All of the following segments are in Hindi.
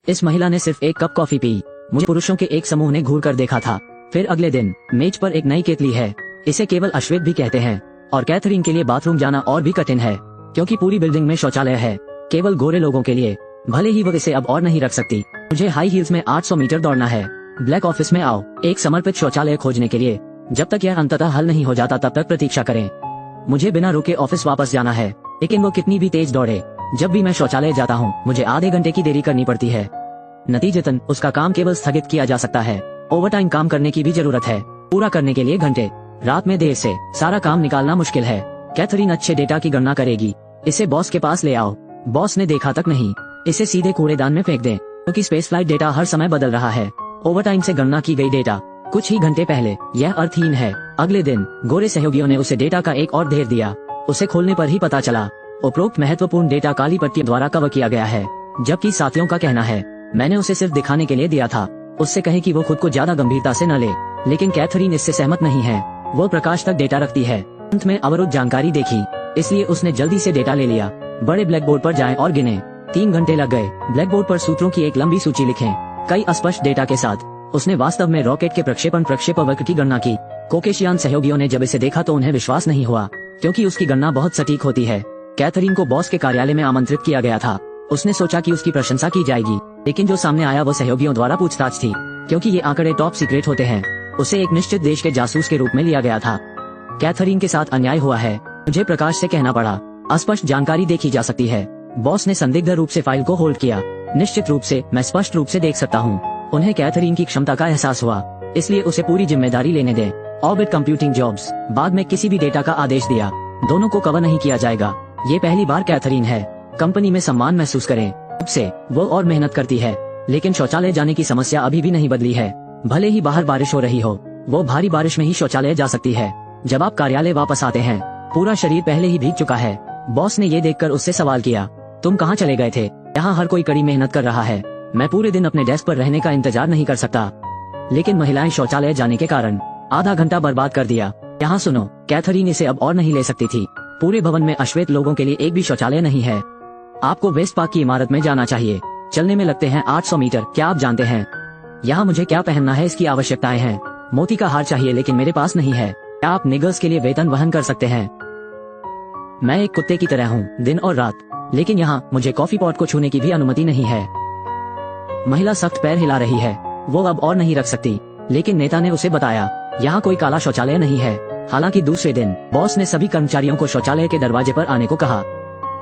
इस महिला ने सिर्फ एक कप कॉफी पी। मुझे पुरुषों के एक समूह ने घूर कर देखा था। फिर अगले दिन मेज पर एक नई केतली है। इसे केवल अश्वेत भी कहते हैं और कैथरीन के लिए बाथरूम जाना और भी कठिन है क्योंकि पूरी बिल्डिंग में शौचालय है केवल गोरे लोगों के लिए। भले ही वो इसे अब और नहीं रख सकती। मुझे हाई हील्स में 800 मीटर दौड़ना है। ब्लैक ऑफिस में आओ एक समर्पित शौचालय खोजने के लिए। जब तक यह अंततः हल नहीं हो जाता तब तक प्रतीक्षा करें। मुझे बिना रुके ऑफिस वापस जाना है, लेकिन वो कितनी भी तेज दौड़े, जब भी मैं शौचालय जाता हूँ मुझे आधे घंटे की देरी करनी पड़ती है। नतीजतन उसका काम केवल स्थगित किया जा सकता है। ओवरटाइम काम करने की भी जरूरत है, पूरा करने के लिए घंटे। रात में देर से सारा काम निकालना मुश्किल है। कैथरीन अच्छे डेटा की गणना करेगी। इसे बॉस के पास ले आओ। बॉस ने देखा तक नहीं, इसे सीधे कूड़ेदान में फेंक दें क्योंकि स्पेस फ्लाइट डेटा हर समय बदल रहा है। ओवरटाइम से गणना की गई डेटा कुछ ही घंटे पहले, यह अर्थहीन है। अगले दिन गोरे सहयोगियों ने उसे डेटा का एक और ढेर दिया। उसे खोलने पर ही पता चला उपरोक्त महत्वपूर्ण डेटा काली पट्टी द्वारा कवर किया गया है, जबकि साथियों का कहना है मैंने उसे सिर्फ दिखाने के लिए दिया था। उससे कहे कि वो खुद को ज्यादा गंभीरता से न ले, लेकिन कैथरीन इससे सहमत नहीं है। वो प्रकाश तक डेटा रखती है। अंत में अवरुद्ध जानकारी देखी, इसलिए उसने जल्दी से डेटा ले लिया। बड़े ब्लैक बोर्ड पर जाएं और गिने। 3 घंटे लग गए। ब्लैक बोर्ड पर सूत्रों की एक लंबी सूची लिखें, कई अस्पष्ट डेटा के साथ। उसने वास्तव में रॉकेट के प्रक्षेपवक्र की गणना की। कोकेशियान सहयोगियों ने जब इसे देखा तो उन्हें विश्वास नहीं हुआ क्योंकि उसकी गणना बहुत सटीक होती है। कैथरीन को बॉस के कार्यालय में आमंत्रित किया गया था। उसने सोचा कि उसकी प्रशंसा की जाएगी, लेकिन जो सामने आया वो सहयोगियों द्वारा पूछताछ थी क्योंकि ये आंकड़े टॉप सीक्रेट होते हैं। उसे एक निश्चित देश के जासूस के रूप में लिया गया था। कैथरीन के साथ अन्याय हुआ है, मुझे प्रकाश से कहना पड़ा। अस्पष्ट जानकारी देखी जा सकती है। बॉस ने संदिग्ध रूप से फाइल को होल्ड किया। निश्चित रूप से मैं स्पष्ट रूप से देख सकता हूँ। उन्हें कैथरीन की क्षमता का एहसास हुआ, इसलिए उसे पूरी जिम्मेदारी लेने दें। ऑर्बिट कंप्यूटिंग जॉब्स बाद में किसी भी डेटा का आदेश दिया। दोनों को कवर नहीं किया जाएगा। ये पहली बार कैथरीन है। कंपनी में सम्मान महसूस करें। अब से वो और मेहनत करती है, लेकिन शौचालय जाने की समस्या अभी भी नहीं बदली है। भले ही बाहर बारिश हो रही हो, वो भारी बारिश में ही शौचालय जा सकती है। जब आप कार्यालय वापस आते हैं पूरा शरीर पहले ही भीग चुका है। बॉस ने ये देखकर उससे सवाल किया, तुम कहाँ चले गए थे? यहाँ हर कोई कड़ी मेहनत कर रहा है। मैं पूरे दिन अपने डेस्क पर रहने का इंतजार नहीं कर सकता। लेकिन महिलाएं शौचालय जाने के कारण आधा घंटा बर्बाद कर दिया। यहाँ सुनो, कैथरीन इसे अब और नहीं ले सकती थी। पूरे भवन में अश्वेत लोगों के लिए एक भी शौचालय नहीं है। आपको वेस्ट पार्क की इमारत में जाना चाहिए। चलने में लगते हैं 800 मीटर। क्या आप जानते हैं यहाँ मुझे क्या पहनना है? इसकी आवश्यकताएं हैं। मोती का हार चाहिए, लेकिन मेरे पास नहीं है। क्या आप निगर्स के लिए वेतन वहन कर सकते हैं? मैं एक कुत्ते की तरह हूँ दिन और रात, लेकिन यहाँ मुझे कॉफी पॉट को छूने की भी अनुमति नहीं है। महिला सख्त पैर हिला रही है। वो अब और नहीं रख सकती, लेकिन नेता ने उसे बताया यहाँ कोई काला शौचालय नहीं है। हालांकि दूसरे दिन बॉस ने सभी कर्मचारियों को शौचालय के दरवाजे पर आने को कहा।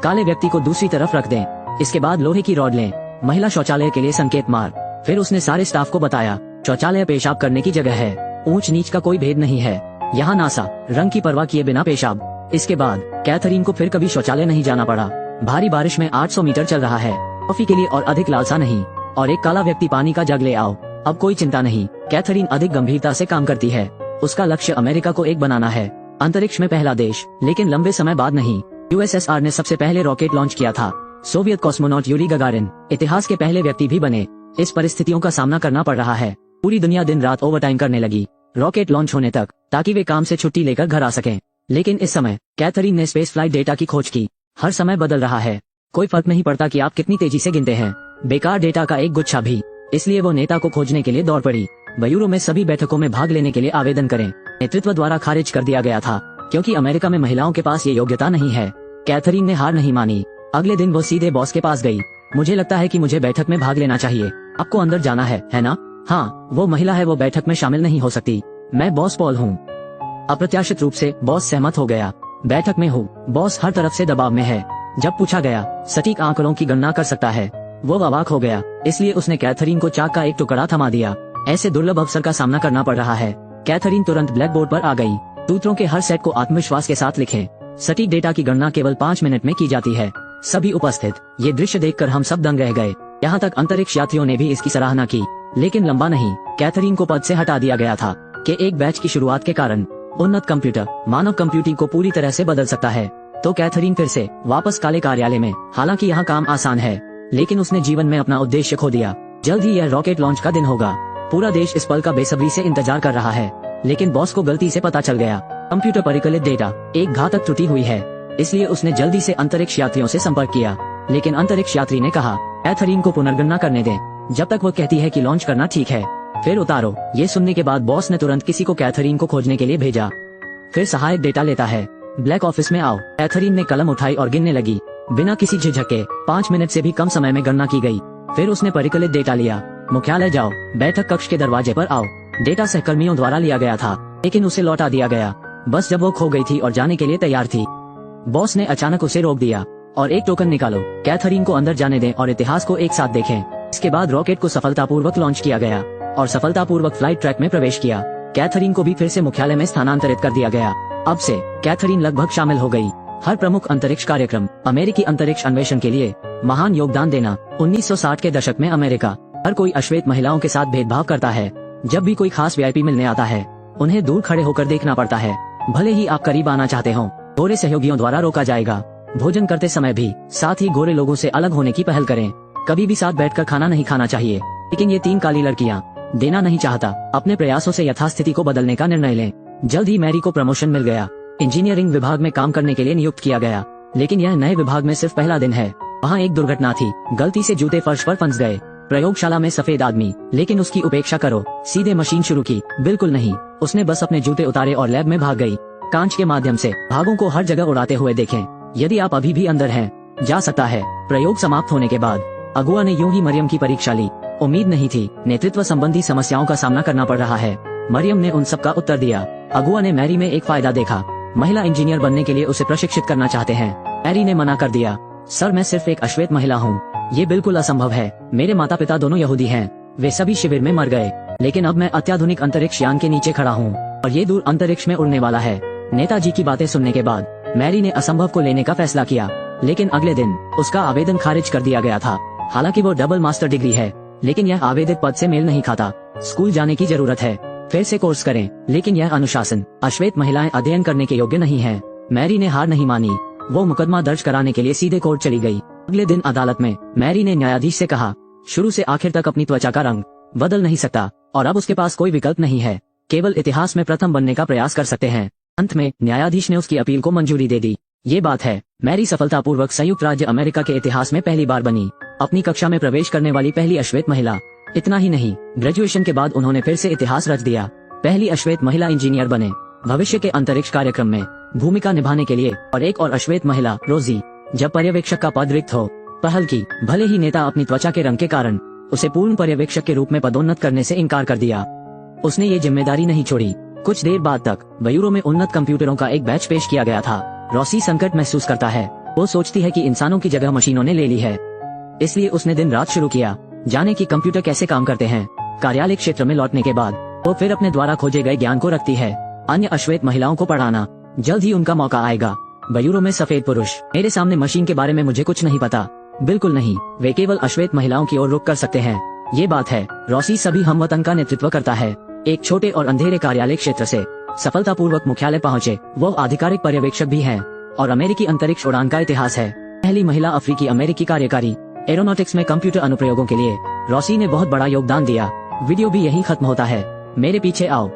काले व्यक्ति को दूसरी तरफ रख दें। इसके बाद लोहे की रॉड लें। महिला शौचालय के लिए संकेत मार। फिर उसने सारे स्टाफ को बताया शौचालय पेशाब करने की जगह है। ऊंच नीच का कोई भेद नहीं है। यहाँ नासा रंग की परवाह किए बिना पेशाब। इसके बाद कैथरीन को फिर कभी शौचालय नहीं जाना पड़ा। भारी बारिश में 800 मीटर चल रहा है। कॉफी के लिए और अधिक लालसा नहीं। और एक काला व्यक्ति पानी का जग ले आओ। अब कोई चिंता नहीं। कैथरीन अधिक गंभीरता से काम करती है। उसका लक्ष्य अमेरिका को एक बनाना है, अंतरिक्ष में पहला देश। लेकिन लंबे समय बाद नहीं। यूएसएसआर ने सबसे पहले रॉकेट लॉन्च किया था। सोवियत कॉस्मोनॉट यूरी गगारिन इतिहास के पहले व्यक्ति भी बने। इस परिस्थितियों का सामना करना पड़ रहा है। पूरी दुनिया दिन रात ओवरटाइम करने लगी रॉकेट लॉन्च होने तक, ताकि वे काम से छुट्टी लेकर घर आ सकें। लेकिन इस समय कैथरीन ने स्पेस फ्लाइट डेटा की खोज की। हर समय बदल रहा है। कोई फर्क नहीं पड़ता कि आप कितनी तेजी से गिनते हैं, बेकार डेटा का एक गुच्छा भी। इसलिए वो नेता को खोजने के लिए दौड़ पड़ी। ब्यूरो में सभी बैठकों में भाग लेने के लिए आवेदन करें। नेतृत्व द्वारा खारिज कर दिया गया था क्योंकि अमेरिका में महिलाओं के पास ये योग्यता नहीं है। कैथरीन ने हार नहीं मानी। अगले दिन वो सीधे बॉस के पास गई। मुझे लगता है कि मुझे बैठक में भाग लेना चाहिए। आपको अंदर जाना है ना? हाँ, वो महिला है, वो बैठक में शामिल नहीं हो सकती। मैं बॉस पॉल हूँ। अप्रत्याशित रूप से बॉस सहमत हो गया। बैठक में हूँ। बॉस हर तरफ से दबाव में है। जब पूछा गया सटीक आंकड़ों की गणना कर सकता है, वो अवाक हो गया। इसलिए उसने कैथरीन को चाक का एक टुकड़ा थमा दिया। ऐसे दुर्लभ अवसर का सामना करना पड़ रहा है। कैथरीन तुरंत ब्लैक बोर्ड पर आ गई। सूत्रों के हर सेट को आत्मविश्वास के साथ लिखें। सटीक डेटा की गणना केवल 5 मिनट में की जाती है। सभी उपस्थित ये दृश्य देखकर हम सब दंग रह गए। यहाँ तक अंतरिक्ष यात्रियों ने भी इसकी सराहना की। लेकिन लंबा नहीं, कैथरीन को पद से हटा दिया गया था कि एक बैच की शुरुआत के कारण उन्नत कंप्यूटर मानव कंप्यूटिंग को पूरी तरह से बदल सकता है। तो कैथरीन फिर से वापस काले कार्यालय में। हालांकि यहाँ काम आसान है, लेकिन उसने जीवन में अपना उद्देश्य खो दिया। जल्द ही यह रॉकेट लॉन्च का दिन होगा। पूरा देश इस पल का बेसब्री से इंतजार कर रहा है। लेकिन बॉस को गलती से पता चल गया कंप्यूटर परिकलित डेटा एक घातक त्रुटि हुई है। इसलिए उसने जल्दी से अंतरिक्ष यात्रियों से संपर्क किया। लेकिन अंतरिक्ष यात्री ने कहा कैथरीन को पुनर्गणना करने दें। जब तक वो कहती है कि लॉन्च करना ठीक है, फिर उतारो। ये सुनने के बाद बॉस ने तुरंत किसी को कैथरीन को खोजने के लिए भेजा। फिर सहायक डेटा लेता है। ब्लैक ऑफिस में आओ। कैथरीन ने कलम उठाई और गिनने लगी। बिना किसी झिझक के 5 मिनट से भी कम समय में गणना की गई। फिर उसने परिकलित डेटा लिया। मुख्यालय जाओ, बैठक कक्ष के दरवाजे पर आओ। डेटा सहकर्मियों द्वारा लिया गया था, लेकिन उसे लौटा दिया गया बस जब वो खो गई थी और जाने के लिए तैयार थी। बॉस ने अचानक उसे रोक दिया और एक टोकन निकालो। कैथरीन को अंदर जाने दें और इतिहास को एक साथ देखें। इसके बाद रॉकेट को सफलतापूर्वक लॉन्च किया गया और सफलतापूर्वक फ्लाइट ट्रैक में प्रवेश किया। कैथरीन को भी फिर से मुख्यालय में स्थानांतरित कर दिया गया। अब से कैथरीन लगभग शामिल हो गई। हर प्रमुख अंतरिक्ष कार्यक्रम, अमेरिकी अंतरिक्ष अन्वेषण के लिए महान योगदान देना। 1960 के दशक में अमेरिका हर कोई अश्वेत महिलाओं के साथ भेदभाव करता है। जब भी कोई खास वीआईपी मिलने आता है, उन्हें दूर खड़े होकर देखना पड़ता है। भले ही आप करीब आना चाहते हो, गोरे सहयोगियों द्वारा रोका जाएगा। भोजन करते समय भी साथ ही गोरे लोगों से अलग होने की पहल करें। कभी भी साथ बैठकर खाना नहीं खाना चाहिए। लेकिन ये 3 काली लड़कियां देना नहीं चाहता। अपने प्रयासों से यथास्थिति को बदलने का निर्णय लें। जल्द ही मैरी को प्रमोशन मिल गया। इंजीनियरिंग विभाग में काम करने के लिए नियुक्त किया गया। लेकिन यह नए विभाग में सिर्फ पहला दिन है। वहाँ एक दुर्घटना थी। गलती से जूते फर्श पर फंस गए। प्रयोगशाला में सफेद आदमी, लेकिन उसकी उपेक्षा करो। सीधे मशीन शुरू की? बिल्कुल नहीं। उसने बस अपने जूते उतारे और लैब में भाग गई। कांच के माध्यम से भागों को हर जगह उड़ाते हुए देखें। यदि आप अभी भी अंदर हैं, जा सकता है। प्रयोग समाप्त होने के बाद अगुआ ने यूं ही मरियम की परीक्षा ली। उम्मीद नहीं थी। नेतृत्व संबंधी समस्याओं का सामना करना पड़ रहा है। मरियम ने उन सब का उत्तर दिया। अगुआ ने मैरी में एक फायदा देखा। महिला इंजीनियर बनने के लिए उसे प्रशिक्षित करना चाहते हैं। मैरी ने मना कर दिया। सर, मैं सिर्फ एक अश्वेत महिला हूँ। ये बिल्कुल असंभव है। मेरे माता पिता दोनों यहूदी हैं। वे सभी शिविर में मर गए। लेकिन अब मैं अत्याधुनिक अंतरिक्ष यान के नीचे खड़ा हूँ और ये दूर अंतरिक्ष में उड़ने वाला है। नेताजी की बातें सुनने के बाद मैरी ने असंभव को लेने का फैसला किया। लेकिन अगले दिन उसका आवेदन खारिज कर दिया गया था। हालांकि वो डबल मास्टर डिग्री है, लेकिन यह आवेदक पद से मेल नहीं खाता। स्कूल जाने की जरूरत है। फिर से कोर्स करें, लेकिन यह अनुशासन। अश्वेत महिलाएं अध्ययन करने के योग्य नहीं है। मैरी ने हार नहीं मानी। वो मुकदमा दर्ज कराने के लिए सीधे कोर्ट चली गई। अगले दिन अदालत में मैरी ने न्यायाधीश से कहा, शुरू से आखिर तक अपनी त्वचा का रंग बदल नहीं सकता और अब उसके पास कोई विकल्प नहीं है। केवल इतिहास में प्रथम बनने का प्रयास कर सकते हैं। अंत में न्यायाधीश ने उसकी अपील को मंजूरी दे दी। ये बात है, मैरी सफलतापूर्वक संयुक्त राज्य अमेरिका के इतिहास में पहली बार बनी। अपनी कक्षा में प्रवेश करने वाली पहली अश्वेत महिला। इतना ही नहीं, ग्रेजुएशन के बाद उन्होंने फिर से इतिहास रच दिया। पहली अश्वेत महिला इंजीनियर बने। भविष्य के अंतरिक्ष कार्यक्रम में भूमिका निभाने के लिए और एक और अश्वेत महिला, रोजी, जब पर्यवेक्षक का पद रिक्त हो, पहल की। भले ही नेता अपनी त्वचा के रंग के कारण उसे पूर्ण पर्यवेक्षक के रूप में पदोन्नत करने से इनकार कर दिया, उसने ये जिम्मेदारी नहीं छोड़ी। कुछ देर बाद तक बयूरो में उन्नत कंप्यूटरों का एक बैच पेश किया गया था। रॉसी संकट महसूस करता है। वो सोचती है कि इंसानों की जगह मशीनों ने ले ली है। इसलिए उसने दिन रात शुरू किया जाने की कंप्यूटर कैसे काम करते हैं। कार्यालय क्षेत्र में लौटने के बाद वो फिर अपने द्वारा खोजे गए ज्ञान को रखती है। अन्य अश्वेत महिलाओं को पढ़ाना। जल्द ही उनका मौका आएगा। बयूरो में सफेद पुरुष, मेरे सामने मशीन के बारे में मुझे कुछ नहीं पता। बिल्कुल नहीं, वे केवल अश्वेत महिलाओं की ओर रुख कर सकते हैं। ये बात है। रॉसी सभी हमवतन का नेतृत्व करता है। एक छोटे और अंधेरे कार्यालय क्षेत्र से सफलतापूर्वक मुख्यालय पहुँचे। वो आधिकारिक पर्यवेक्षक भी हैं और अमेरिकी अंतरिक्ष उड़ान का इतिहास है। पहली महिला अफ्रीकी अमेरिकी कार्यकारी। एरोनॉटिक्स में कंप्यूटर अनुप्रयोगों के लिए रॉसी ने बहुत बड़ा योगदान दिया। वीडियो भी यही खत्म होता है। मेरे पीछे आओ।